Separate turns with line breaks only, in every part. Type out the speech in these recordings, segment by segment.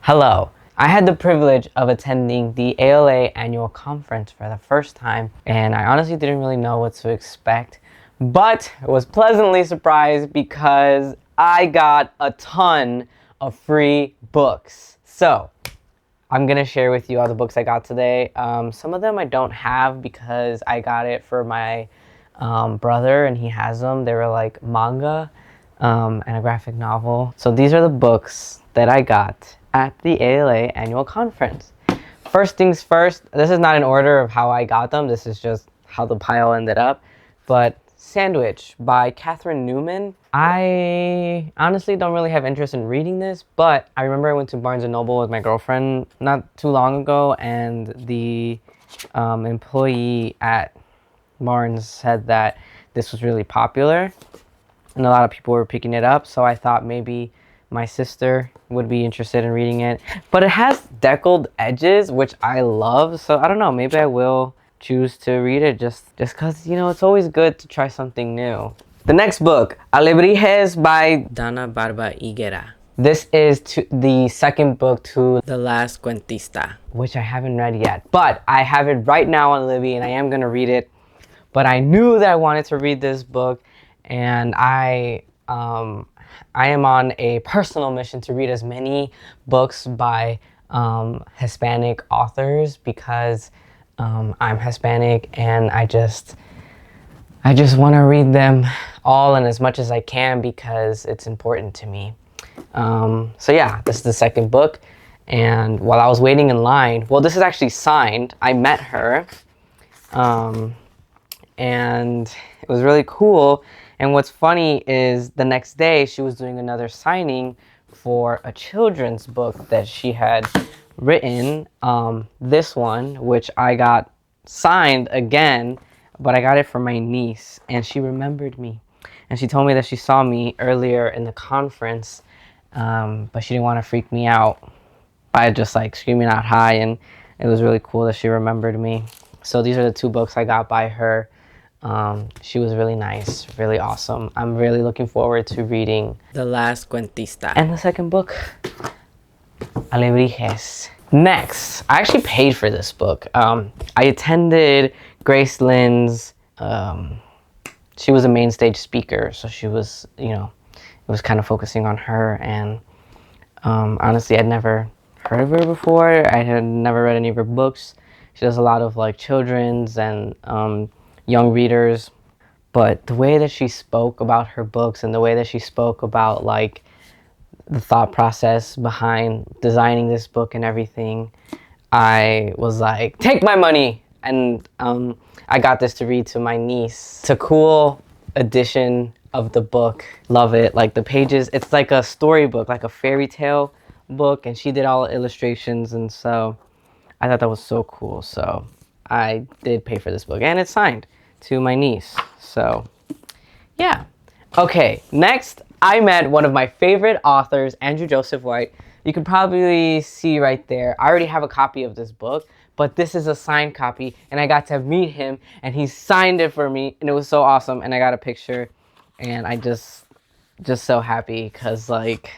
Hello. I had the privilege of attending the ALA annual conference for the first time, and I honestly didn't really know what to expect, but I was pleasantly surprised because I got a ton of free books. So I'm gonna share with you all the books I got today. Some of them I don't have because I got it for my brother and he has them. They were like manga and a graphic novel. So these are the books that I got at the ALA annual conference. First things first, this is not in order of how I got them. This is just how the pile ended up. But Sandwich by Newman. I honestly don't really have interest in reading this, but I remember I went to Barnes & Noble with my girlfriend not too long ago, and the employee at Barnes said that this was really popular and a lot of people were picking it up, so I thought maybe my sister would be interested in reading it. But it has deckled edges, which I love, so I don't know, maybe I will choose to read it just because, you know, it's always good to try something new. The next book, Alebrijes by Donna, Barba, Higuera. This is the second book to The Last Cuentista, which I haven't read yet, but I have it right now on Libby and I am going to read it. But I knew that I wanted to read this book, and I am on a personal mission to read as many books by Hispanic authors because I'm Hispanic and I just want to read them all and as much as I can because it's important to me. So yeah, this is the second book, and while I was waiting in line, well, this is actually signed. I met her, and it was really cool. And what's funny is the next day she was doing another signing for a children's book that she had written, this one, which I got signed again, but I got it for my niece, and she remembered me. And she told me that she saw me earlier in the conference, but she didn't want to freak me out by just like screaming out hi, and it was really cool that she remembered me. So these are the two books I got by her. She was really nice, really awesome. I'm really looking forward to reading The Last Cuentista and the second book, Alebrijes. Next, I actually paid for this book. I attended Grace Lynn's, she was a main stage speaker, so she was, you know, it was kind of focusing on her, and honestly, I'd never heard of her before. I had never read any of her books. She does a lot of like children's and young readers, but the way that she spoke about her books and the way that she spoke about like the thought process behind designing this book and everything, I was like, take my money. And I got this to read to my niece. It's a cool edition of the book. Love it. Like the pages, it's like a storybook, like a fairy tale book, and she did all the illustrations, and so I thought that was so cool. So I did pay for this book, and it's signed to my niece. So yeah. Okay, next I met one of my favorite authors, Andrew Joseph White. You can probably see right there. I already have a copy of this book, but this is a signed copy, and I got to meet him, and he signed it for me, and it was so awesome, and I got a picture, and I just so happy because like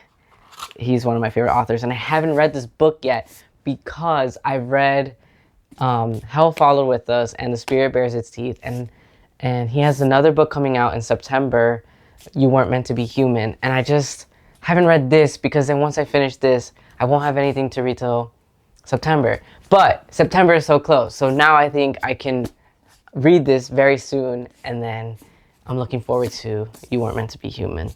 he's one of my favorite authors, and I haven't read this book yet because I read Hell Followed With Us and The Spirit Bears Its Teeth, and he has another book coming out in September, You Weren't Meant to Be Human, and I just haven't read this because then once I finish this, I won't have anything to read till September. But September is so close, so now I think I can read this very soon, and then I'm looking forward to You Weren't Meant to Be Human.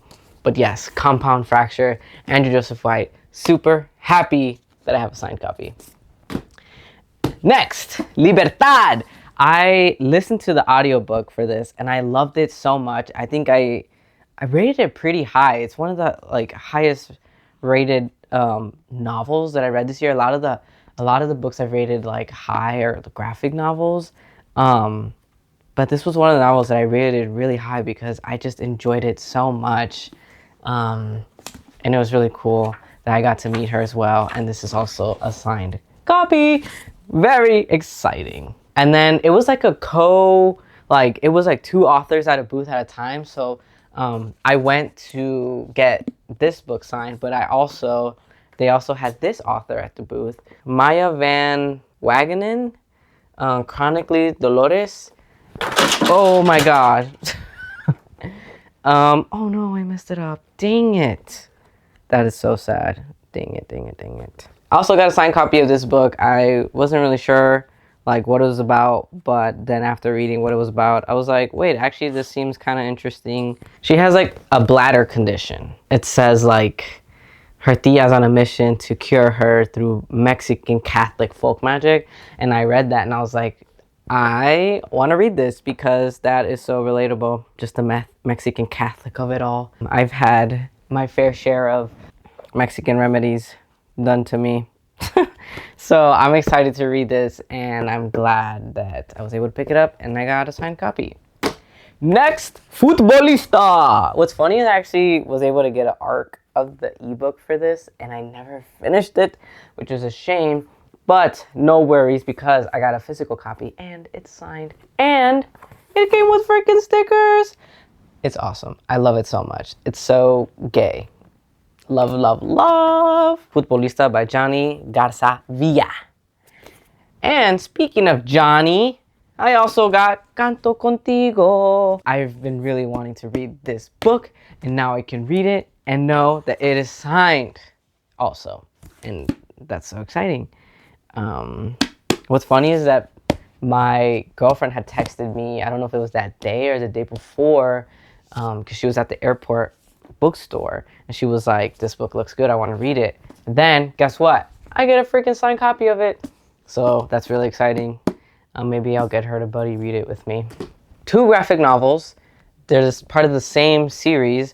But yes, Compound Fracture, Andrew Joseph White, super happy that I have a signed copy. Next, Libertad. I listened to the audiobook for this and I loved it so much. I think I rated it pretty high. It's one of the like highest rated novels that I read this year. A lot of the books I've rated like high are the graphic novels. But this was one of the novels that I rated really high because I just enjoyed it so much. And it was really cool that I got to meet her as well. And this is also a signed copy. Very exciting. And then it was like it was like two authors at a booth at a time. So I went to get this book signed, but I also They also had this author at the booth, Maya van Wagenen, Chronically Dolores. Oh my god. Oh no, I messed it up. Dang it. That is so sad. Dang it, dang it, dang it. I also got a signed copy of this book. I wasn't really sure like what it was about, but then after reading what it was about, I was like, wait, actually this seems kind of interesting. She has like a bladder condition. It says like her tia's on a mission to cure her through Mexican Catholic folk magic. And I read that and I was like, I want to read this because that is so relatable. Just the Mexican Catholic of it all. I've had my fair share of Mexican remedies done to me. So I'm excited to read this and I'm glad that I was able to pick it up and I got a signed copy. Next, Futbolista. What's funny is I actually was able to get an arc of the ebook for this and I never finished it, which is a shame, but no worries because I got a physical copy and it's signed and it came with freaking stickers. It's awesome. I love it so much. It's so gay. Love, love, love. Futbolista by Jonny Garza Villa. And speaking of Jonny, I also got Canto, Contigo. I've been really wanting to read this book and now I can read it and know that it is signed also. And that's so exciting. What's funny is that my girlfriend had texted me, I don't know if it was that day or the day before, because she was at the airport bookstore and she was like, this book looks good, I want to read it. And then guess what? I get a freaking signed copy of it. So that's really exciting. Maybe I'll get her to buddy read it with me. 2 graphic novels. They're just part of the same series.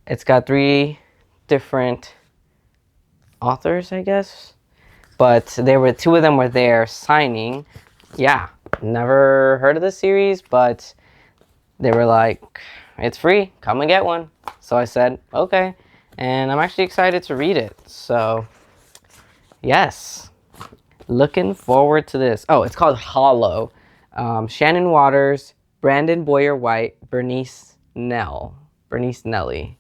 It's got 3 different authors, I guess. But 2 of them were there signing. Yeah, never heard of this series, but they were like, it's free, come and get one. So I said, okay. And I'm actually excited to read it. So, yes. Looking forward to this. Oh, it's called Hollow. Shannon Waters, Branden Boyer White, Bernice Nelly.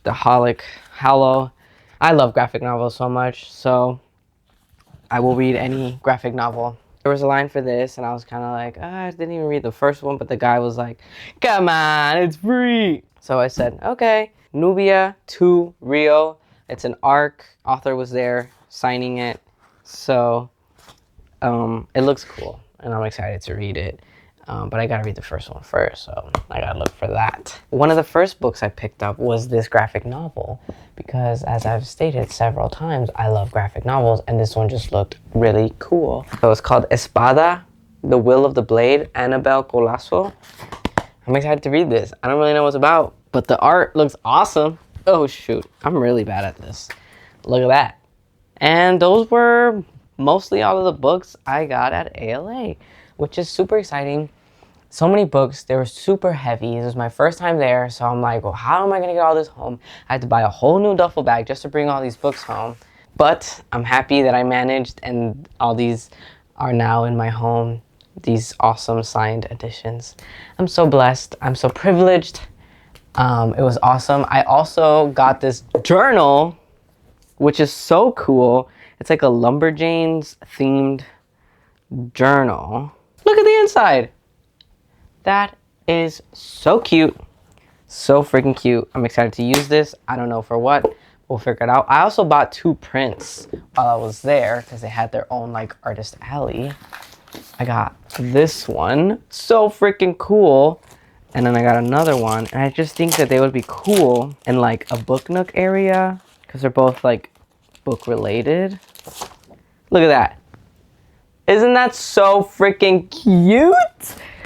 The Hollow. I love graphic novels so much, so I will read any graphic novel. There was a line for this, and I was kind of like, I didn't even read the first one, but the guy was like, come on, it's free. So I said, okay. Nubia to Rio. It's an arc. Author was there signing it. So it looks cool, and I'm excited to read it. But I gotta read the first one first, so I gotta look for that. One of the first books I picked up was this graphic novel because, as I've stated several times, I love graphic novels, and this one just looked really cool. So it's called Espada, The Will of the Blade, Anabel Colazo. I'm excited to read this. I don't really know what it's about, but the art looks awesome. Oh shoot, I'm really bad at this. Look at that. And those were mostly all of the books I got at ALA, which is super exciting. So many books, they were super heavy. This was my first time there, so I'm like, well, how am I gonna get all this home? I had to buy a whole new duffel bag just to bring all these books home. But I'm happy that I managed, and all these are now in my home, these awesome signed editions. I'm so blessed, I'm so privileged. It was awesome. I also got this journal, which is so cool. It's like a Lumberjanes themed journal. Look at the inside. That is so cute. So freaking cute. I'm excited to use this. I don't know for what. We'll figure it out. I also bought 2 prints while I was there because they had their own like artist alley. I got this one. So freaking cool. And then I got another one. And I just think that they would be cool in like a book nook area because they're both like book related. Look at that. Isn't that so freaking cute?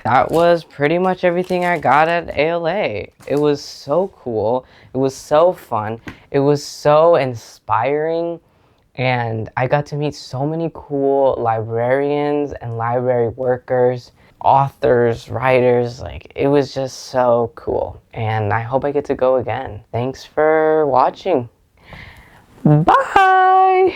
That was pretty much everything I got at ALA. It was so cool. It was so fun. It was so inspiring. And I got to meet so many cool librarians and library workers, authors, writers. Like, it was just so cool. And I hope I get to go again. Thanks for watching. Bye!